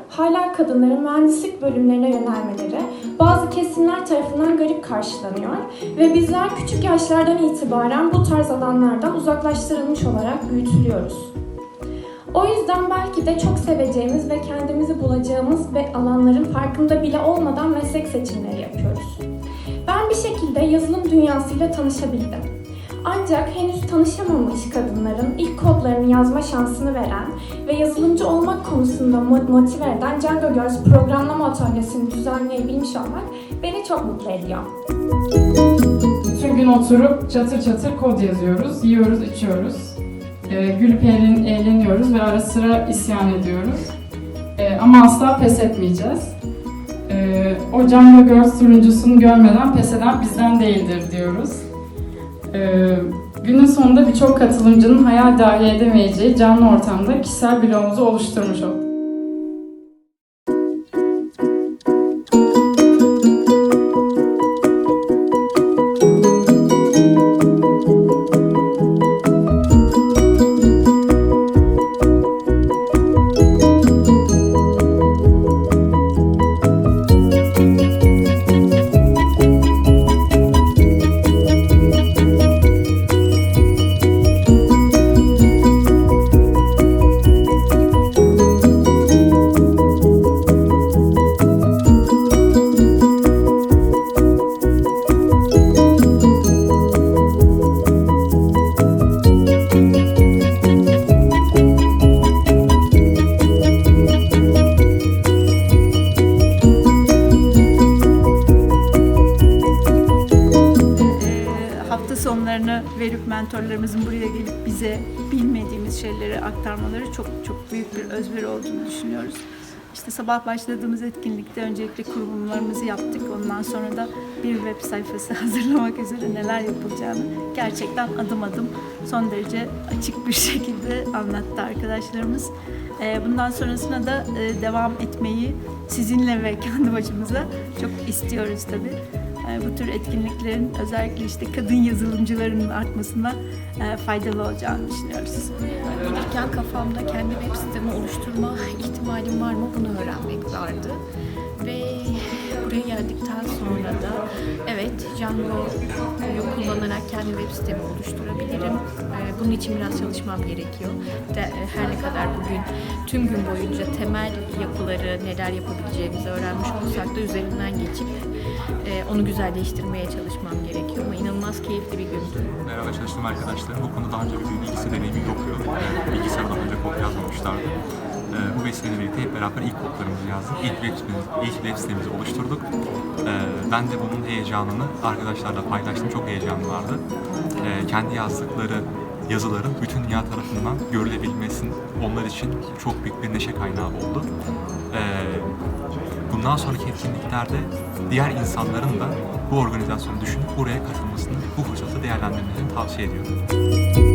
hala kadınların mühendislik bölümlerine yönelmeleri bazı kesimler tarafından garip karşılanıyor ve bizler küçük yaşlardan itibaren bu tarz alanlardan uzaklaştırılmış olarak büyütülüyoruz. O yüzden belki de çok seveceğimiz ve kendimizi bulacağımız ve alanların farkında bile olmadan meslek seçimleri yapıyoruz. Ben bir şekilde yazılım dünyasıyla tanışabildim. Ancak henüz tanışamamış kadınların ilk kodlarını yazma şansını veren ve yazılımcı olmak konusunda motive eden Django Girls programlama atölyesini düzenleyebilmiş olmak beni çok mutlu ediyor. Tüm gün oturup çatır çatır kod yazıyoruz, yiyoruz, içiyoruz. Gülüp eğleniyoruz ve ara sıra isyan ediyoruz. Ama asla pes etmeyeceğiz. O Django Girls turuncusunu görmeden pes eden bizden değildir diyoruz. Günün sonunda birçok katılımcının hayal dahi edemeyeceği canlı ortamda kişisel bloğumuzu oluşturmuş olduk. Sonlarını verip mentorlarımızın buraya gelip bize bilmediğimiz şeyleri aktarmaları çok büyük bir özveri olduğunu düşünüyoruz. İşte sabah başladığımız etkinlikte öncelikle kurulumlarımızı yaptık. Ondan sonra da bir web sayfası hazırlamak üzere neler yapılacağını gerçekten adım adım son derece açık bir şekilde anlattı arkadaşlarımız. Bundan sonrasına da devam etmeyi sizinle ve kendi başımıza çok istiyoruz tabii. Bu tür etkinliklerin özellikle işte kadın yazılımcıların artmasına faydalı olacağını düşünüyoruz. Gelirken kafamda kendi web sitemi oluşturma ihtimalim var mı bunu öğrenmek vardı. Ve buraya geldikten sonra da evet Django'yu kullanarak kendi web sitemi oluşturabilirim. Bunun için biraz çalışmam gerekiyor. Her ne kadar bugün tüm gün boyunca temel yapıları neler yapabileceğimizi öğrenmiş olsak da üzerinden geçip onu güzelleştirmeye çalışmam gerekiyor ama inanılmaz keyifli bir gündü. Beraber çalıştığım arkadaşlarım bu konuda daha önce bir bilgisi deneyimi yoktu. Bilgisayardan önce kod yazmamışlardı. Bu vesileyle birlikte hep beraber ilk kodlarımızı yazdık. İlk web sitemizi oluşturduk. Ben de bunun heyecanını arkadaşlarla paylaştım. Çok heyecanlı vardı. Kendi yazdıkları yazıların bütün dünya tarafından görülebilmesinin onlar için çok büyük bir neşe kaynağı oldu. Bundan sonraki etkinliklerde diğer insanların da bu organizasyonu düşünüp buraya katılmasını, bu fırsatı değerlendirmesini tavsiye ediyorum.